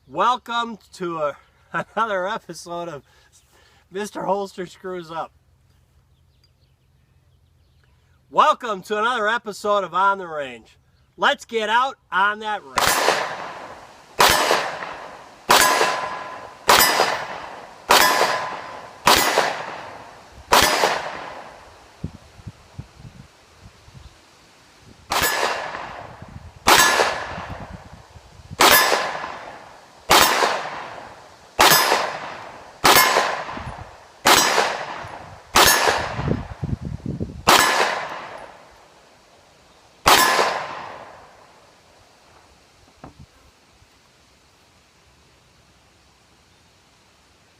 Welcome to another episode of Mr. Holster Screws Up. Welcome to another episode of On the Range. Let's get out on that range.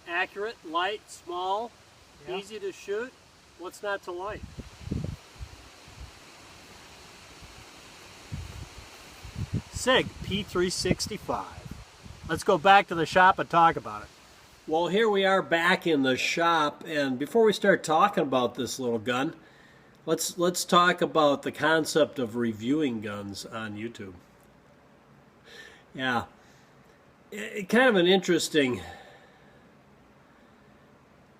Accurate, light, small, easy to shoot. What's not to like? SIG P365. Let's go back to the shop and talk about it. Well, here we are back in the shop, and before we start talking about this little gun, let's talk about the concept of reviewing guns on YouTube. Yeah, kind of an interesting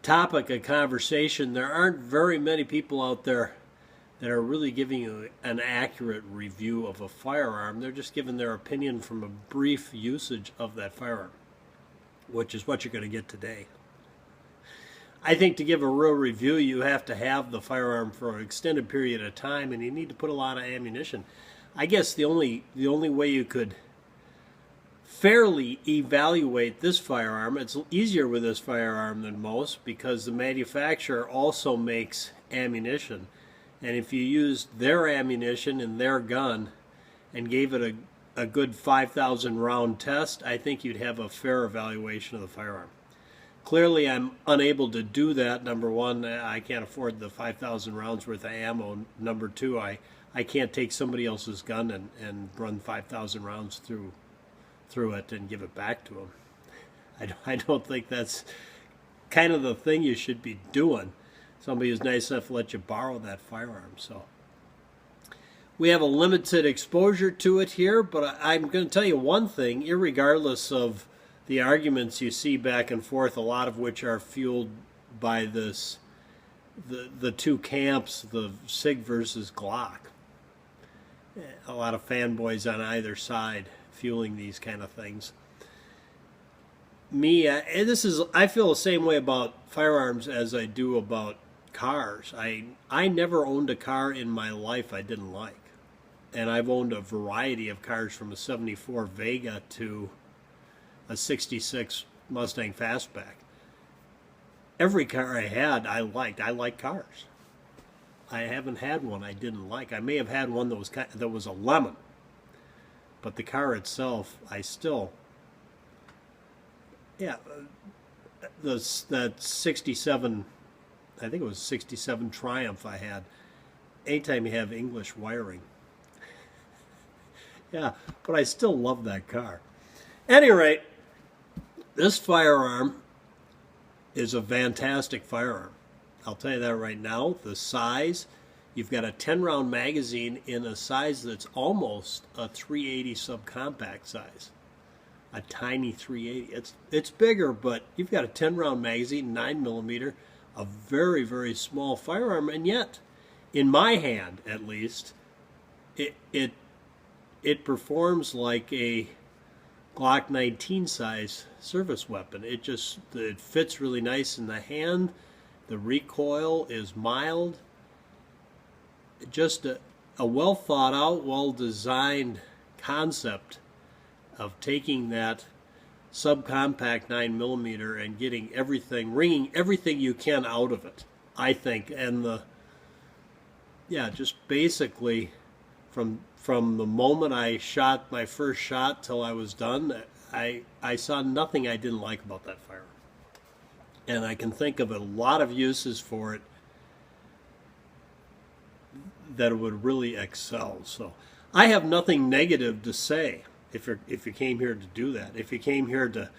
topic of conversation. There aren't very many people out there that are really giving you an accurate review of a firearm. They're just giving their opinion from a brief usage of that firearm, which is what you're going to get today. I think to give a real review, you have to have the firearm for an extended period of time, and you need to put a lot of ammunition. I guess the only way you could fairly evaluate this firearm, it's easier with this firearm than most because the manufacturer also makes ammunition. And if you used their ammunition in their gun and gave it a good 5,000 round test, I think you'd have a fair evaluation of the firearm. Clearly, I'm unable to do that. Number one, I can't afford the 5,000 rounds worth of ammo. Number two, I can't take somebody else's gun and run 5,000 rounds through it and give it back to them. I don't think that's kind of the thing you should be doing. Somebody who's nice enough to let you borrow that firearm. So we have a limited exposure to it here, but I'm going to tell you one thing, irregardless of the arguments you see back and forth, a lot of which are fueled by this the two camps, the SIG versus Glock. A lot of fanboys on either side fueling these kind of things. I feel the same way about firearms as I do about cars. I never owned a car in my life I didn't like. And I've owned a variety of cars from a 74 Vega to a 66 Mustang Fastback. Every car I had I liked. I like cars. I haven't had one I didn't like. I may have had one that was a lemon. But the car itself, I still, that 67, I think it was 67 Triumph I had. Anytime you have English wiring. Yeah, but I still love that car. At any rate, this firearm is a fantastic firearm. I'll tell you that right now. The size. You've got a 10-round magazine in a size that's almost a 380 subcompact size. A tiny 380. It's bigger, but you've got a 10-round magazine, 9mm, a very, very small firearm, and yet, in my hand at least, it performs like a Glock 19 size service weapon. It fits really nice in the hand. The recoil is mild. Just a well thought out, well designed concept of taking that subcompact 9mm and getting wringing everything you can out of it, I think. And just basically from the moment I shot my first shot till I was done, I saw nothing I didn't like about that firearm. And I can think of a lot of uses for it that it would really excel. So I have nothing negative to say if you came here to do that. If you came here to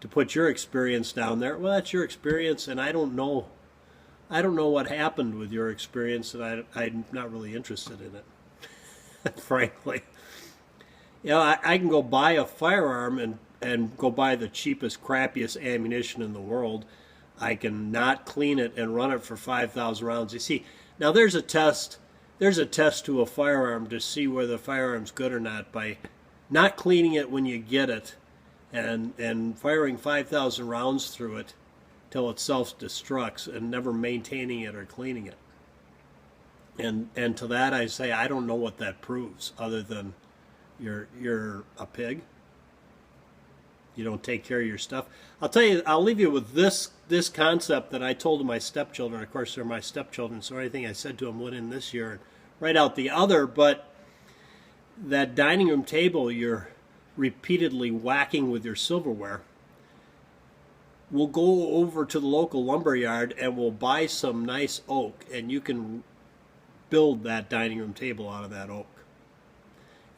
put your experience down there, well, that's your experience, and I don't know what happened with your experience, and I'm not really interested in it, frankly. You know, I can go buy a firearm and go buy the cheapest, crappiest ammunition in the world. I can not clean it and run it for 5,000 rounds. You see, now there's a test. There's a test to a firearm to see whether the firearm's good or not by not cleaning it when you get it and firing 5,000 rounds through it till it self-destructs and never maintaining it or cleaning it. And to that I say I don't know what that proves other than you're a pig. You don't take care of your stuff. I'll tell you, I'll leave you with this concept that I told to my stepchildren. Of course, they're my stepchildren, so anything I said to them went in this year and right out the other. But that dining room table you're repeatedly whacking with your silverware, we'll go over to the local lumber yard and we'll buy some nice oak, and you can build that dining room table out of that oak.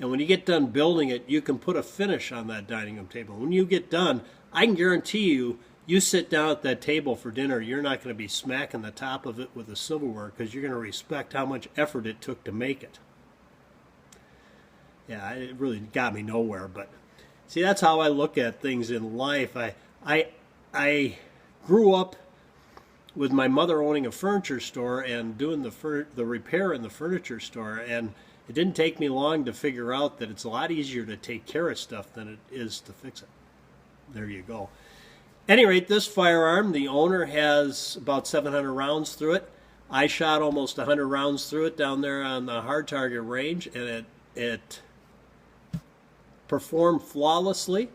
And when you get done building it, you can put a finish on that dining room table. When you get done, I can guarantee you, you sit down at that table for dinner, you're not going to be smacking the top of it with the silverware because you're going to respect how much effort it took to make it. Yeah, it really got me nowhere, but see, that's how I look at things in life. I grew up with my mother owning a furniture store and doing the repair in the furniture store, and it didn't take me long to figure out that it's a lot easier to take care of stuff than it is to fix it. There you go. At any rate, this firearm, the owner has about 700 rounds through it. I shot almost 100 rounds through it down there on the hard target range, and it performed flawlessly.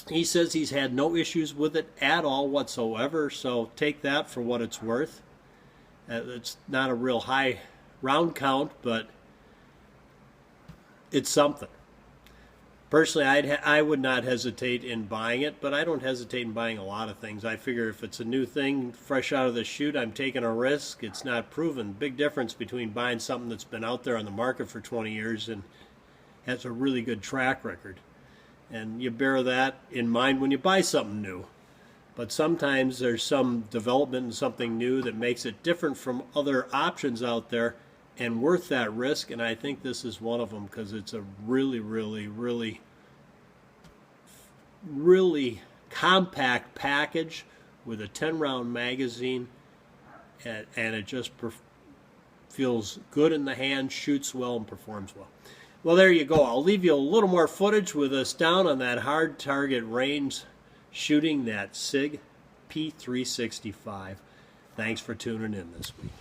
He says he's had no issues with it at all whatsoever, so take that for what it's worth. It's not a real high round count, but it's something. Personally, I would not hesitate in buying it, but I don't hesitate in buying a lot of things. I figure if it's a new thing, fresh out of the chute, I'm taking a risk. It's not proven. Big difference between buying something that's been out there on the market for 20 years and has a really good track record. And you bear that in mind when you buy something new. But sometimes there's some development in something new that makes it different from other options out there and worth that risk, and I think this is one of them because it's a really, really, really, really compact package with a 10-round magazine, and it just feels good in the hand, shoots well, and performs well. Well, there you go. I'll leave you a little more footage with us down on that hard target range shooting that SIG P365. Thanks for tuning in this week.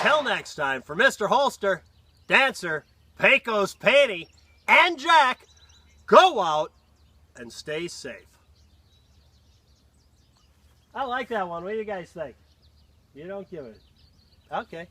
Till next time, for Mr. Holster, Dancer, Pecos, Panty, and Jack, go out and stay safe. I like that one. What do you guys think? You don't give it. Okay.